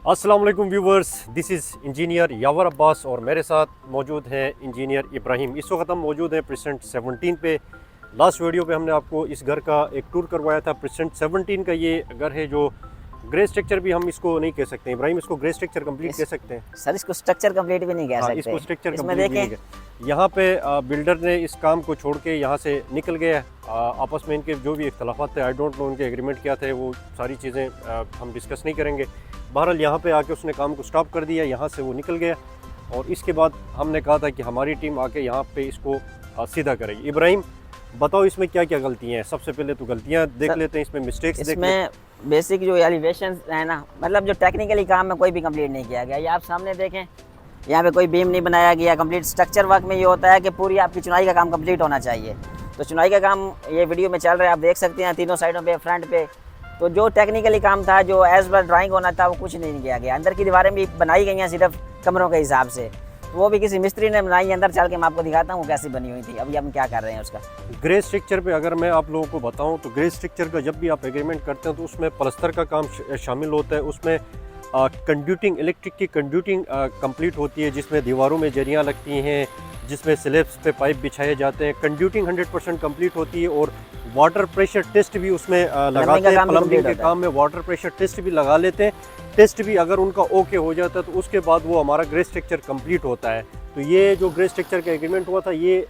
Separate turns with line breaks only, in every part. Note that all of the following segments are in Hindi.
अस्सलाम वालेकुम व्यूवर्स, दिस इज़ इंजीनियर यावर अब्बास और मेरे साथ मौजूद हैं इंजीनियर इब्राहिम। इस वक्त हम मौजूद हैं प्रेसेंट 17 पे। लास्ट वीडियो पे हमने आपको इस घर का एक टूर करवाया था। प्रेसेंट 17 का ये घर है जो ग्रे स्ट्रक्चर भी हम इसको नहीं कह सकते इब्राहिम, इसको ग्रे स्ट्रक्चर कंप्लीट कह सकते हैं।
सर इसको स्ट्रक्चर कंप्लीट भी नहीं कह सकते।
इसको स्ट्रक्चर
इसमें
कंप्लीट भी नहीं कह। यहाँ पे बिल्डर ने इस काम को छोड़ के यहाँ से निकल गया। आपस में इनके जो भी इख्तलाफात थे, आई डोंट नो उनके एग्रीमेंट क्या थे, वो सारी चीज़ें हम डिस्कस नहीं करेंगे। बहरहाल यहाँ पे आके उसने काम को स्टॉप कर दिया, यहाँ से वो निकल गया और इसके बाद हमने कहा था कि हमारी टीम आके यहाँ पे इसको सीधा करेगी। इब्राहिम बताओ इसमें क्या क्या गलतियाँ हैं। सबसे पहले तो गलतियाँ देख लेते हैं, इसमें मिस्टेक्स देख लेते हैं।
इसमें बेसिक जो एलिवेशन है ना, मतलब जो टेक्निकली काम में कोई भी कंप्लीट नहीं किया गया। ये आप सामने देखें, यहाँ पे कोई बीम नहीं बनाया गया। कंप्लीट स्ट्रक्चर वर्क में ये होता है कि पूरी आपकी चुनाई का काम कंप्लीट होना चाहिए। तो चुनाई का काम ये वीडियो में चल रहा है, आप देख सकते हैं तीनों साइडों पे, फ्रंट पे। तो जो टेक्निकली काम था, जो एज पर ड्राइंग होना था, वो कुछ नहीं किया गया। अंदर की दीवारें भी बनाई गई हैं सिर्फ कमरों के हिसाब से, तो वो भी किसी मिस्त्री ने बनाई है। अंदर चल के मैं आपको दिखाता हूँ कैसी बनी हुई थी। अभी हम क्या कर रहे हैं उसका।
ग्रे स्ट्रक्चर पे अगर मैं आप लोगों को बताऊं तो ग्रे स्ट्रक्चर का जब भी आप एग्रीमेंट करते हैं तो उसमें प्लस्तर का काम शामिल होता है। उसमें कंड्यूटिंग, इलेक्ट्रिक की कंड्यूटिंग कंप्लीट होती है, जिसमें दीवारों में जरियाँ लगती हैं, जिसमें स्लैब्स पे पाइप बिछाए जाते हैं। कंड्यूटिंग 100% कंप्लीट होती है और वाटर प्रेशर टेस्ट भी उसमें लगाते हैं। प्लम्बिंग के काम में वाटर प्रेशर टेस्ट भी लगा लेते हैं। टेस्ट भी अगर उनका ओके हो जाता है तो उसके बाद वो हमारा ग्रे स्ट्रक्चर कंप्लीट होता है। तो ये जो ग्रे स्ट्रक्चर का एग्रीमेंट हुआ था, ये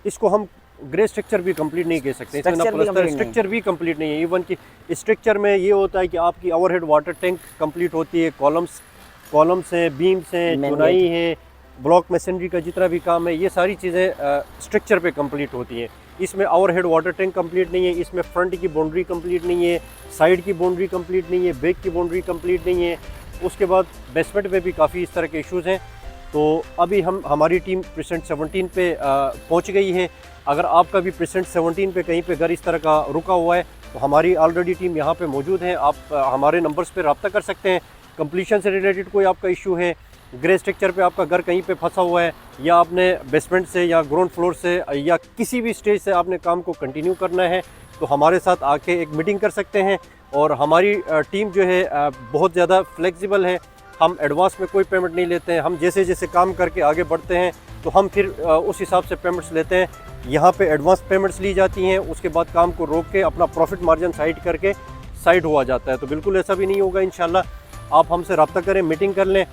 इसको हम ग्रे स्ट्रक्चर भी कंप्लीट नहीं कह सकते। इसमें ना प्लस्तर, स्ट्रक्चर भी कंप्लीट नहीं है। इवन कि स्ट्रक्चर में ये होता है कि आपकी ओवरहेड वाटर टैंक कंप्लीट होती है, कॉलम्स हैं, बीम्स हैं, चुनाई है, ब्लॉक मशीनरी का जितना भी काम है, ये सारी चीज़ें स्ट्रक्चर पे कंप्लीट होती हैं। इसमें ओवरहेड वाटर टैंक कंप्लीट नहीं है, इसमें फ्रंट की बाउंड्री कंप्लीट नहीं है, साइड की बाउंड्री कंप्लीट नहीं है, बैक की बाउंड्री कंप्लीट नहीं है। उसके बाद बेसमेंट में भी काफ़ी इस तरह के इश्यूज़ हैं। तो अभी हमारी टीम प्रेसेंट 17 पे पहुंच गई है। अगर आपका भी प्रेसेंट 17 पे कहीं पे घर इस तरह का रुका हुआ है तो हमारी ऑलरेडी टीम यहाँ पे मौजूद है। आप हमारे नंबर्स पे रब्ता कर सकते हैं। कंप्लीशन से रिलेटेड कोई आपका इशू है, ग्रे स्ट्रक्चर पे आपका घर कहीं पे फंसा हुआ है, या आपने बेसमेंट से या ग्राउंड फ्लोर से या किसी भी स्टेज से आपने काम को कंटिन्यू करना है, तो हमारे साथ आके एक मीटिंग कर सकते हैं। और हमारी टीम जो है बहुत ज़्यादा फ्लेक्सिबल है। हम एडवांस में कोई पेमेंट नहीं लेते हैं। हम जैसे जैसे काम करके आगे बढ़ते हैं तो हम फिर उस हिसाब से पेमेंट्स लेते हैं। यहाँ पे एडवांस पेमेंट्स ली जाती हैं, उसके बाद काम को रोक के अपना प्रॉफिट मार्जिन करके साइड हुआ जाता है। तो बिल्कुल ऐसा भी नहीं होगा इंशाल्लाह। आप हमसे रब्ता करें, मीटिंग कर लें।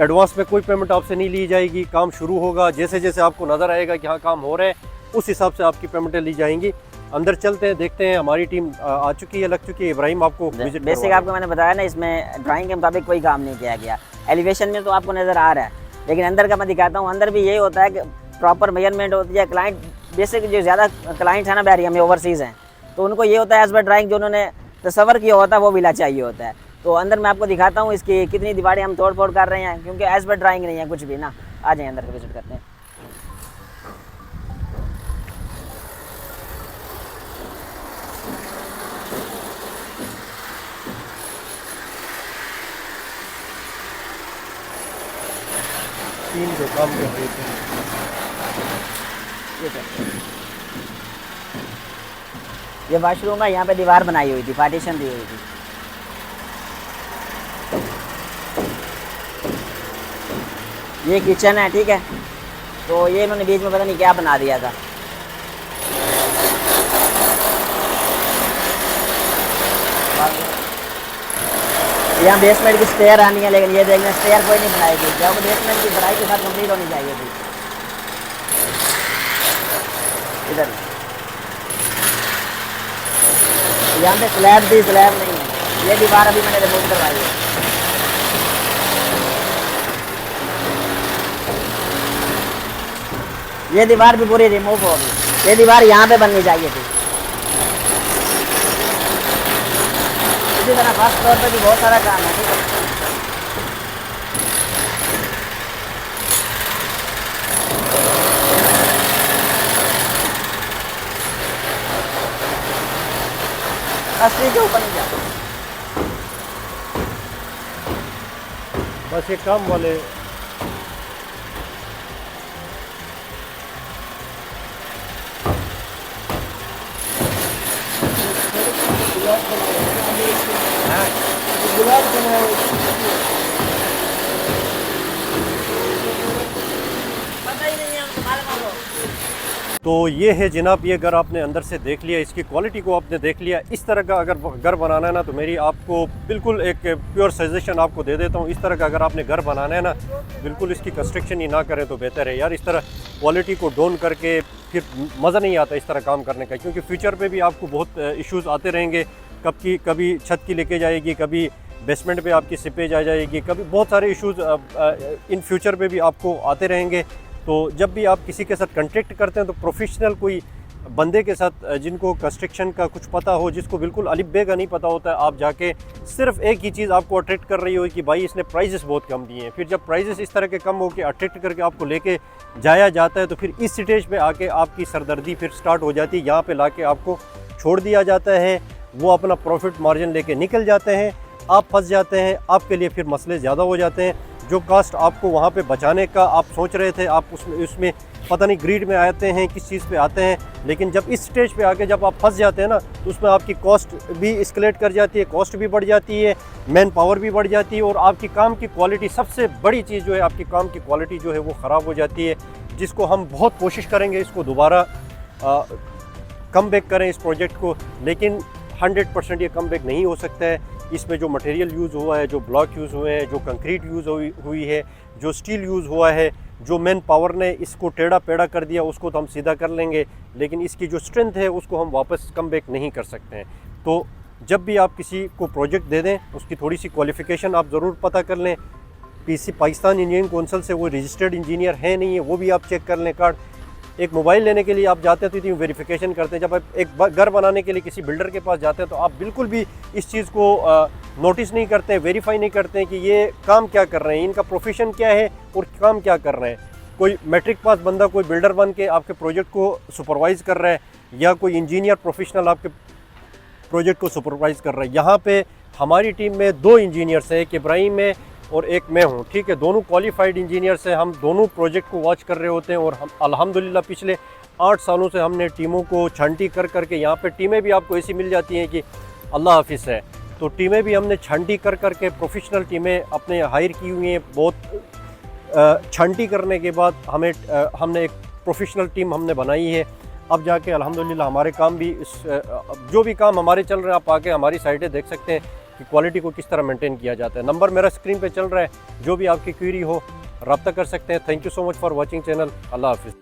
एडवांस में कोई पेमेंट आपसे नहीं ली जाएगी। काम शुरू होगा, जैसे जैसे आपको नज़र आएगा कि हाँ काम हो रहा है, उस हिसाब से आपकी पेमेंटें ली जाएंगी। अंदर चलते हैं, देखते हैं। हमारी टीम आ चुकी है, लग चुकी है। इब्राहिम आपको
बेसिक आपको मैंने बताया ना, इसमें ड्राइंग के मुताबिक कोई काम नहीं किया गया। एलिवेशन में तो आपको नज़र आ रहा है, लेकिन अंदर का मैं दिखाता हूँ। अंदर भी यही होता है कि प्रॉपर मेजरमेंट होती है। क्लाइंट बेसिक जो ज़्यादा क्लाइंट है ना बैरिया में, ओवरसीज़ हैं, तो उनको ये होता है एज पर ड्राइंग जो उन्होंने तस्वर किया होता है वो विला चाहिए होता है। तो अंदर मैं आपको दिखाता हूँ इसकी कितनी दीवारें हम तोड़ फोड़ कर रहे हैं, क्योंकि एज पर ड्राइंग नहीं है कुछ भी ना। आ जाए अंदर का विजिट करते हैं।
टीम जो काम कर रही थी,
ये वाशरूम है, यहाँ पे दीवार बनाई हुई थी, पार्टीशन दी हुई थी। ये किचन है, ठीक है। तो ये इन्होंने बीच में पता नहीं क्या बना दिया था। यहाँ बेसमेंट की स्टेयर आनी है, लेकिन ये देखना स्टेयर कोई नहीं बनाएगी, जब बेसमेंट की बनाई के साथ कंप्लीट होनी चाहिए थी। इधर यहाँ पे स्लैब थी, स्लैब नहीं है। ये दीवार अभी मैंने रिमूव करवाई है। ये दीवार भी पूरी रिमूव होगी। ये दीवार यहाँ पे बननी चाहिए थी। इसी तरह फर्स्ट फ्लोर पे भी बहुत सारा काम है, ठीक है। अस्सी के ऊपर नहीं जाता,
बस ये काम वाले
गिलास बनाया हुआ है।
पता ही नहीं है हमको, मालूम आपको।
तो ये है जनाब, ये घर आपने अंदर से देख लिया, इसकी क्वालिटी को आपने देख लिया। इस तरह का अगर घर बनाना है ना, तो मेरी आपको बिल्कुल एक प्योर सजेशन आपको दे देता हूँ। इस तरह का अगर आपने घर बनाना है ना, बिल्कुल इसकी कंस्ट्रक्शन ही ना करें तो बेहतर है यार। इस तरह क्वालिटी को डाउन करके फिर मज़ा नहीं आता इस तरह काम करने का, क्योंकि फ्यूचर पे भी आपको बहुत इश्यूज़ आते रहेंगे। कभी छत की लीकेज आएगी, कभी बेसमेंट पे आपकी सिपेज आ जाएगी, कभी बहुत सारे इश्यूज़ इन फ्यूचर पे भी आपको आते रहेंगे। तो जब भी आप किसी के साथ कॉन्ट्रैक्ट करते हैं तो प्रोफेशनल कोई बंदे के साथ जिनको कंस्ट्रक्शन का कुछ पता हो, जिसको बिल्कुल अलिफ बे का नहीं पता होता है, आप जाके सिर्फ एक ही चीज़ आपको अट्रैक्ट कर रही हो कि भाई इसने प्राइसेस बहुत कम दिए हैं। फिर जब प्राइसेस इस तरह के कम हो के अट्रैक्ट करके आपको लेके जाया जाता है, तो फिर इस स्टेज पे आके आपकी सरदर्दी फिर स्टार्ट हो जाती है। यहाँ पे लाके आपको छोड़ दिया जाता है, वो अपना प्रॉफिट मार्जिन लेके निकल जाते हैं, आप फंस जाते हैं, आपके लिए फिर मसले ज़्यादा हो जाते हैं। जो कास्ट आपको वहाँ पे बचाने का आप सोच रहे थे, आप उसमें पता नहीं ग्रीड में आते हैं, किस चीज़ पे आते हैं, लेकिन जब इस स्टेज पे आके जब आप फंस जाते हैं ना, तो उसमें आपकी कॉस्ट भी एस्केलेट कर जाती है, कॉस्ट भी बढ़ जाती है, मैन पावर भी बढ़ जाती है, और आपकी काम की क्वालिटी, सबसे बड़ी चीज़ जो है आपकी काम की क्वालिटी जो है वो ख़राब हो जाती है, जिसको हम बहुत कोशिश करेंगे इसको दोबारा कम बैक करें इस प्रोजेक्ट को, लेकिन 100% ये कम बैक नहीं हो सकता है। इसमें जो मटेरियल यूज़ हुआ है, जो ब्लॉक यूज़ हुए हैं, जो कंक्रीट यूज़ हुई है, जो स्टील यूज़ हुआ है, जो मैन पावर ने इसको टेढ़ा पेढ़ा कर दिया, उसको तो हम सीधा कर लेंगे, लेकिन इसकी जो स्ट्रेंथ है उसको हम वापस कम बैक नहीं कर सकते हैं। तो जब भी आप किसी को प्रोजेक्ट दे दें, उसकी थोड़ी सी क्वालिफ़िकेशन आप ज़रूर पता कर लें। पाकिस्तान इंजीनियरिंग काउंसिल से वो रजिस्टर्ड इंजीनियर है नहीं है, वो भी आप चेक कर लें। कार्ड एक मोबाइल लेने के लिए आप जाते हैं तो इतनी वेरिफिकेशन करते हैं, जब आप एक घर बनाने के लिए किसी बिल्डर के पास जाते हैं तो आप बिल्कुल भी इस चीज़ को नोटिस नहीं करते हैं, वेरीफाई नहीं करते हैं कि ये काम क्या कर रहे हैं, इनका प्रोफेशन क्या है और काम क्या कर रहे हैं। कोई मैट्रिक पास बंदा कोई बिल्डर बन के आपके प्रोजेक्ट को सुपरवाइज़ कर रहा है, या कोई इंजीनियर प्रोफेशनल आपके प्रोजेक्ट को सुपरवाइज़ कर रहा है। यहाँ पे हमारी टीम में 2 इंजीनियर्स हैं, एक इब्राहिम है और एक मैं हूँ, ठीक है। दोनों क्वालिफाइड इंजीनियर्स हैं, हम दोनों प्रोजेक्ट को वॉच कर रहे होते हैं, और हम अल्हम्दुलिल्लाह पिछले 8 सालों से हमने टीमों को छांटी कर करके, यहाँ पे टीमें भी आपको ऐसी मिल जाती हैं कि अल्लाह हाफिज़ है, तो टीमें भी हमने छांटी कर करके प्रोफेशनल टीमें अपने हायर की हुई हैं। बहुत छांटी करने के बाद हमने एक प्रोफेशनल टीम हमने बनाई है। अब जाके अल्हम्दुलिल्लाह हमारे काम भी जो भी काम हमारे चल रहे हैं, आप आके हमारी साइटें देख सकते हैं कि क्वालिटी को किस तरह मेंटेन किया जाता है। नंबर मेरा स्क्रीन पे चल रहा है, जो भी आपकी क्वेरी हो रब्ता कर सकते हैं। Thank you so much for watching channel. अल्लाह हाफिज़।